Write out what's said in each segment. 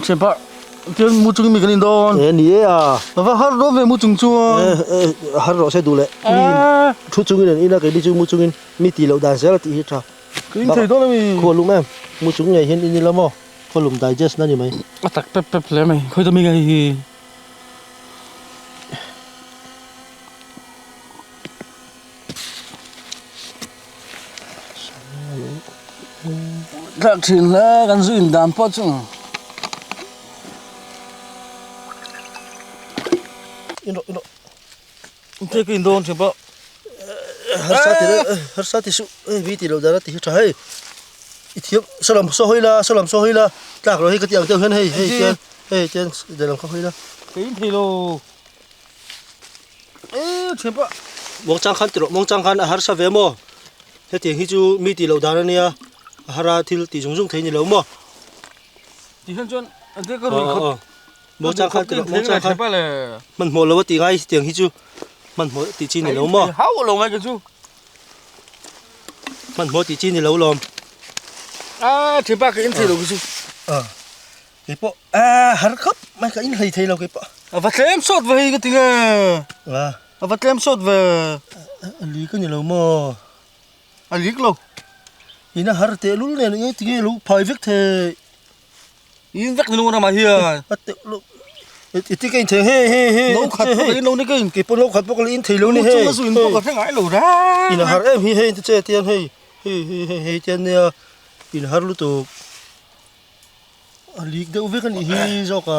xem bạ cái mua chung mình cái gì đó nè à và hát đó về mua chung chua hát rõ sẽ đủ lệ chút chung này là cái đi chung mua chung mi tì lẩu đàn sẽ là tì hết ra cái thầy đó là mình khô lúng em mua chung này hiện in lắm mò khô lúng digest nó như mấy tắc pep pep lấy mày khơi tao mình cái đặc trưng là gần dưới đàn pot chứ in độ thế cái đó xem bạ hết sát thì su vì tì lẩu đàn thì hết ra hay ít hiệp sao làm sao hơi là lạc rồi cái tiếng hơn hay trên để làm không hơi là cái gì lo xem bạ mong trang khăn hết sao về mò thế tiếng hi chú mi tì lẩu đàn này hara thil tì dùng thấy như lẩu mò thì hơn chọn thế cái rồi mong trang khăn mình mò lẩu tì ngay tiếng hi chú mình mò tì chi này lẩu mò háo lẩu ngay cái chú mình mò tì chi này lẩu lòm xem bạ cái gì lo cái chú cái bộ hết khắp mấy cái in thấy là cái bộ và thêm sốt về cái tiếng và thêm sốt về lý cái như lẩu mò lý lâu ina har te lul ne ngi tigi lu phai vek the in vek nu na ma hia at lu ti cái thế he nấu khát cái nấu này cái pon lo khat pokol in thei lo ni he chung su in pokol thang ai lo ra ina har em he te tian he tian ne ina har lu to alik de vek ni hi zo ka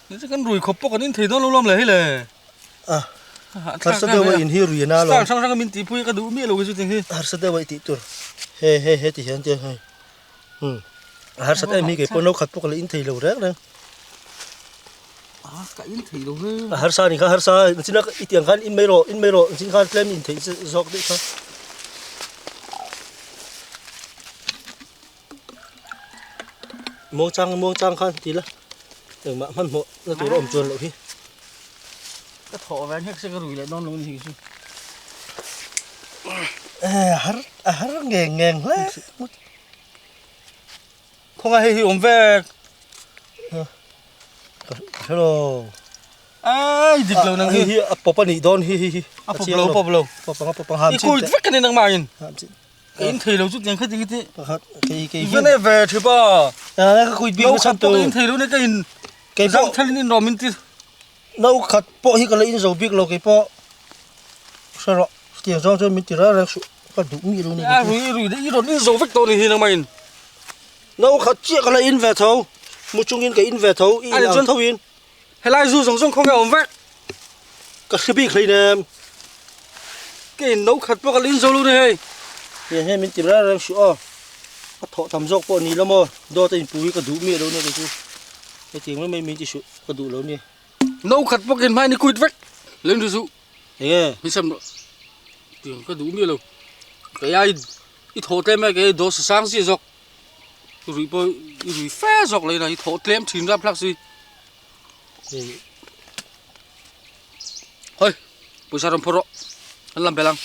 cái con ruồi khop pokol in thei đó lâu lắm lại le har sa de wa in hi ru na lo sang cái min ti pui cái đủ mi lo cái chú tiếng hi har sa de wa ti tur he ti hian te he har sa em hi cái pon lo khat pokol in thei lo rek na cái in thei lo he har sa ni kha har sa chin na itiang khan in mai ro chin khan claim in thei zok de kha mong trang khan tí là đừng mà phân mộ nó tụi ôm chuồn lộ khi cái thọ vén hết cái rùi lại non luôn gì chứ har ngèn lẽ không ai hiểu về hello dịch lâu năng hi papa ni don hi papa lâu papa ham chi cùi vắt cái này năng mày cái in thầy lâu chút tiền khách cái này về thì ba cái cùi bị sắp tới in thầy lâu này cái bộ thân in rồi mình ti nấu khát bộ hi cái lấy in dầu biết lâu cái bộ sao rồi tiền trong cho mình ti ra là cái đủ mi luôn này rồi đấy rồi in dầu vắt to này năng mày nấu khát chia cái lấy in về thâu một chung in cái in về thâu in làm thâu in hay là dù giống không phải ổn vắt cái bị cái này cái nấu khát bộ cái in dầu luôn này he mình tìm ra rằng sữa thọ thầm dọc bọn ní lắm mà đo tên bùi cái đủ mía đâu nè cái chú cái tiếng mình chỉ sữa cái đủ lớn nè nấu khát bao cái mai ní cùi vắt lên được chú nghe mình xem tiếng cái đủ mía đâu cái ai ít thọ tem cái đồ sáng gì dọc rồi bơi rồi phê dọc này này thọ tem chín ra plak gì thôi bây giờ làm phô anh làm bè lăng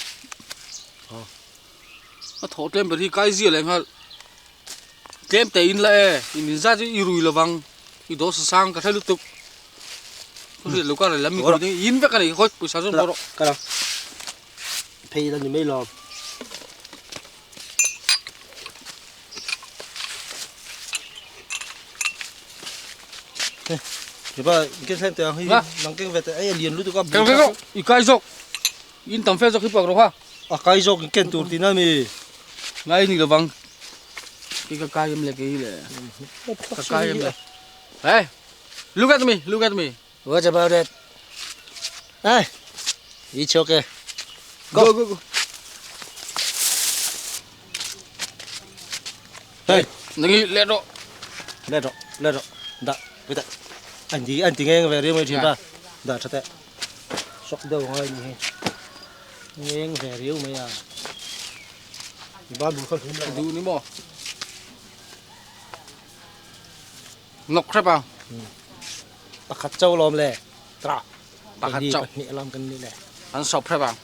nó thọ tem bởi vì cái gì lại hả tem tay in lại in ra chứ rùi là vàng cái đó sang cái thay lúc tục có thể lúc cái này làm mình thì in với cái này thôi bây giờ làm phô cái nào pay là như mấy lò thì ba cái xem tiền hay năng cái về ấy liền lúc tụi cái đó cái dọc in tầm phê dọc khi bạc rồi ha cái dọc cái tụt thì nó mi ngay như là vàng cái em là cái em là hey look at me what about it hey it's okay go hey nãy lẹ rồi đã bây giờ anh thì nghe về riêng mình chuyện ta đã thật đấy sốc đầu hơi nghe về riêng mấy à ba đủ không lại đủ nữa bò ngọc thế bao bạc khát châu lòm lẹ tra bạc khát châu nhẹ làm cái này ăn sọc thế bao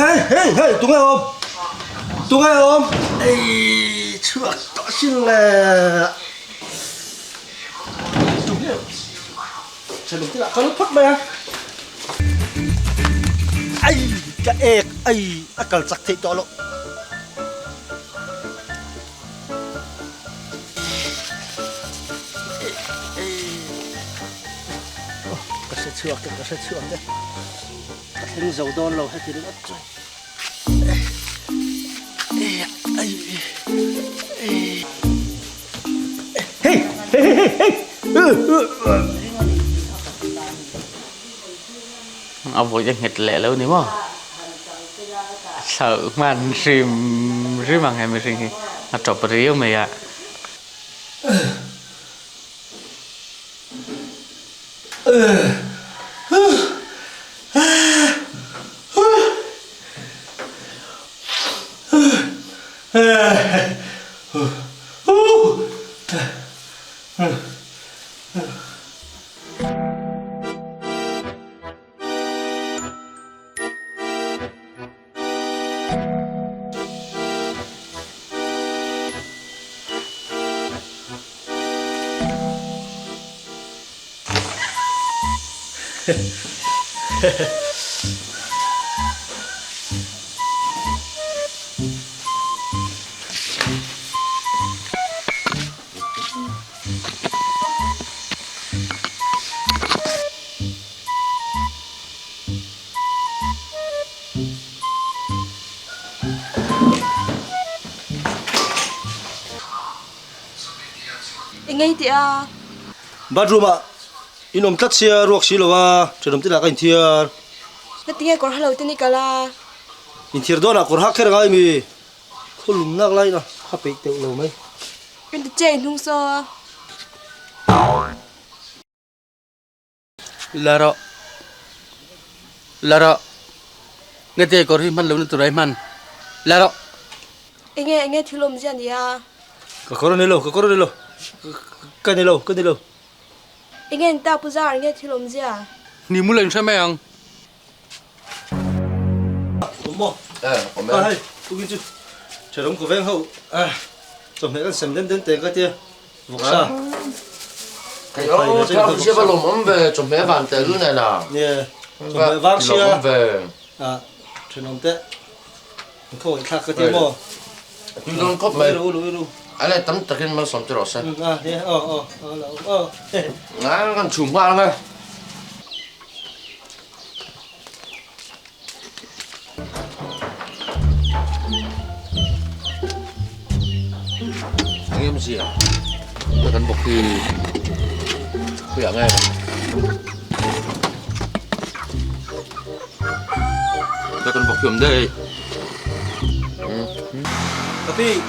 hey, tung nghe ôm, ê, chuột to xin là, tung nghe, xem đúng thế nào, có lúc thoát mày à, ai, cái ek, ai, akal sắc thế cho lộ, cái sẽ chuột đấy, cái dầu đôn lâu hay thì nó trời. ông vội chẳng nghịch lệ lâu níu mà sợ mà rìm rìm bằng ngày mới rìm mà chọc riêu mày ạ Ngay thì à, Bedroom à, inom tlat sia ruak si lawa, chadam tila ka intiar, cái tiếng còn hello tên cái là intiar do na kor haker ngai mi, khulum nak lai na, hapik teu lo mai. cái chuyện không sao laro nghe tiếng có mình lâu nên tụi mình laro anh nghe thiếu lắm gì anh à Ka koro nelo, ka nelo. anh nghe ta bây giờ anh nghe thiếu lắm gì à ni mu lên xem mày ang Mo. Hai, tugin chu. Chadam ko veng ho. Chom me kan sem den te ka tia. Vok sa. Cái đó theo xe ba lồng ấm về chuẩn bị bàn tới lúc này là Nè, chom me vang lồng ấm sia. về Chadam te. Ko thak ka tia mo. chúng tôi có về Lu. anh lại tắm tật lên mang sòng cho rõ sen Nè, ngã con chùm hoa ngay anh em gì à nó cần bọc thì ở ngay nó cần bọc kiểm đây Tapi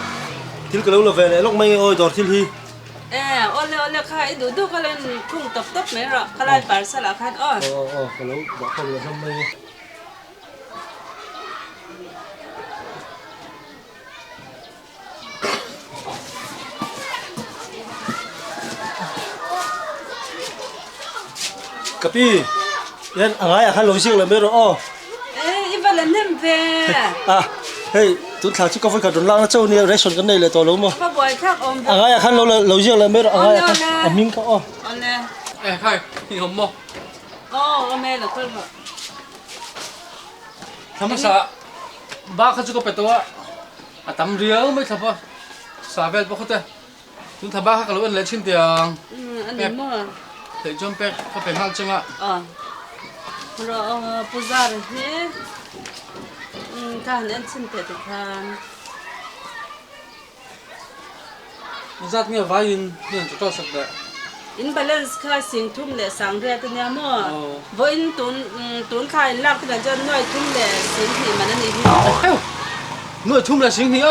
til ka lo la ve lok mai oi dor til hi. Ole khai du ka len khung top me ra khalai parcel khan Ka lo ba ka lo sam mai. Kapi yan angai khan lo sing la me ro ibalen nem ve hey tu thla chi ka foi ka don lang na chau ni restaurant kan nei le to lo mo ba boy khak om angai khan lo sing la me ro angai amin ka ole khai ni hom mo ome la khol ba thăm sa ba khaju ko petwa atam riau mai thapa sa vel bo khote tun thaba ka lo en le chin tiang anh mo te jom pe ka pe hal chenga ro puzar he ta nen chin te khan zat nge vain ni to sak da in balance kha sing thum le sang re te nya mo vo in tun khai lak te jon noi thum le sing thi man ni hi nuôi thum là sinh nhỉ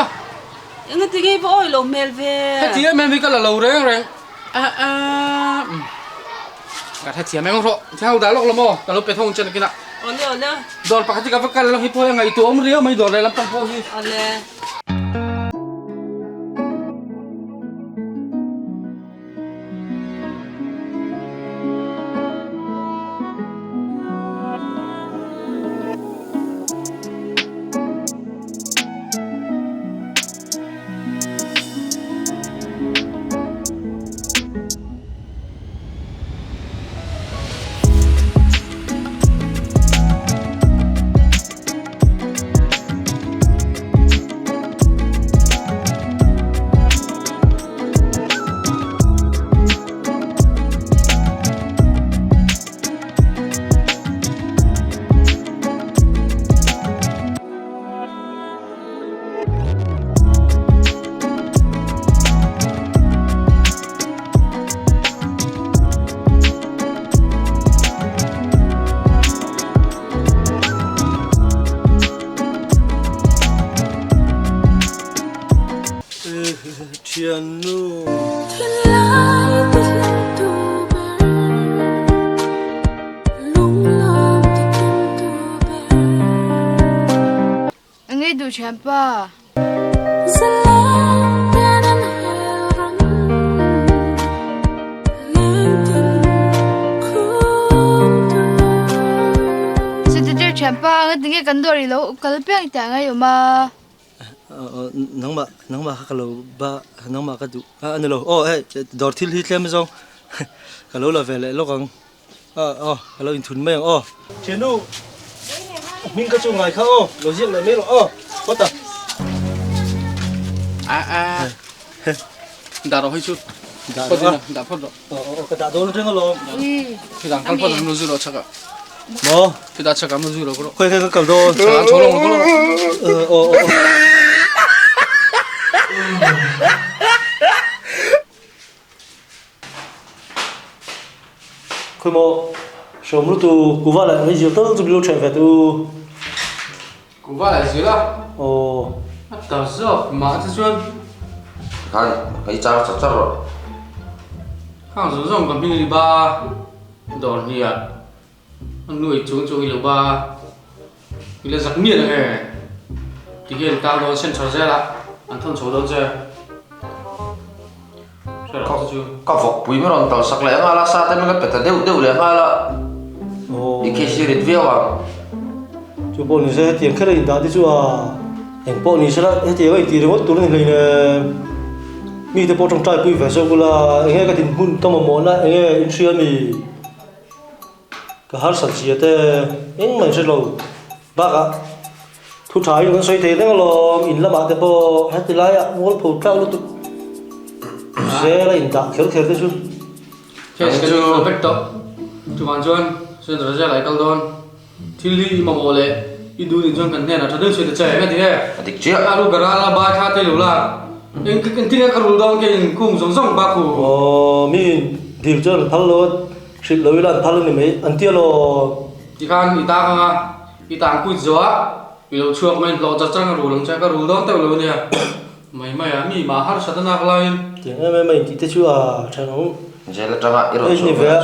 anh ti ngai bo lo mel ve thế thì em vi cái là lâu đấy rồi cả thế thì em không rõ theo đá lọc là mò cả lúc bé thông chân kia nè ole đòn phải cái cái là hip hop ngày tuổi ông riêu mấy đòn này làm tăng po hi ole 全吧。 全吧，我顶个更多里头，可能变点个有吗？ nang ba kalau ba nang ba ka du ano lo oh hey dor thil hi tlem zong kalau la vele lo kang kalau in thun mai oh chenu min ka chu ngai kha oh lo jiang lai me lo oh có ta đã rồi hay chút đã có gì nào đã phát rồi ka da do lo teng lo thì đang ăn phát rồi nó dư rồi chắc à mo thì đã chắc cảm nó dư rồi khoi ka kal do chắc chỗ lòng nó khoi mo som lu tu ku va la ngai jiu to zu lu chen ve tu cũng vào lại dưới đó oh tao sợ mà thế chuyên Kan, cái cha chắc rồi. hàng số dòng còn pin ba đòn gì à ăn nuôi chúng chúng nhiều ba cái là giặc miệng này thì cái tao nó xem trò ra là ăn thon số đâu chơi Có phục bùi mới còn tàu sắc lẽ ngay là sao thế mình cái bẹt đều lẽ ngay là oh đi kia xí rít viêu à chú bộ này sẽ tiền khơi lên đó đi chú à em bộ này sẽ là hết tiền cái tiền đó tụi nó này nè mi thì bộ trong trai bùi phải sao là anh ấy cái tiền hun tao mà món là anh ấy insurance mi cái hard sản xuất thế anh mình sẽ lâu bác ạ thu trái những cái xoay thế nó là in là bạn thì bộ hết tiền lại ạ muốn phụ trách nó tụi sẽ là in đã khéo khéo thế chú cái chú bách đó chú bạn chuyên xuyên rồi ra lại câu đòn thì li mà mồ lệ ít đuôi thì chuyên cần thế là cho đỡ xuyên được chạy cái gì hết Adik chia alu gara la ba tha te lula en cái tin cái rul dong cái khung giống giống ba khu mi điều cho là phalo ship lối là phalo này mấy anh tiêu lo thì kan ita ka ita ku zo bilo chuak men lo cha chang rul cha ka rul dong te lo ne mai mai mi ma har sadana klain tiếng em mình chỉ thấy chú à chẳng không Jadi là trang ạ, Ê, nhìn về ạ.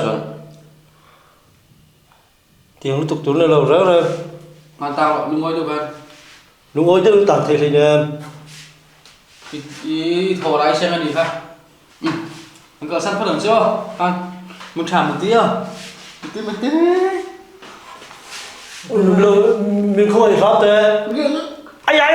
tiếng lúc tục tuấn là lâu ráo rồi man tao lu ngoi do ban lúc ngồi chứ tạm thời thì nè i thò lại xem đi ha anh có sẵn phát động chưa anh muốn thảm một tí à một tí mình không phải pháp thế ai ai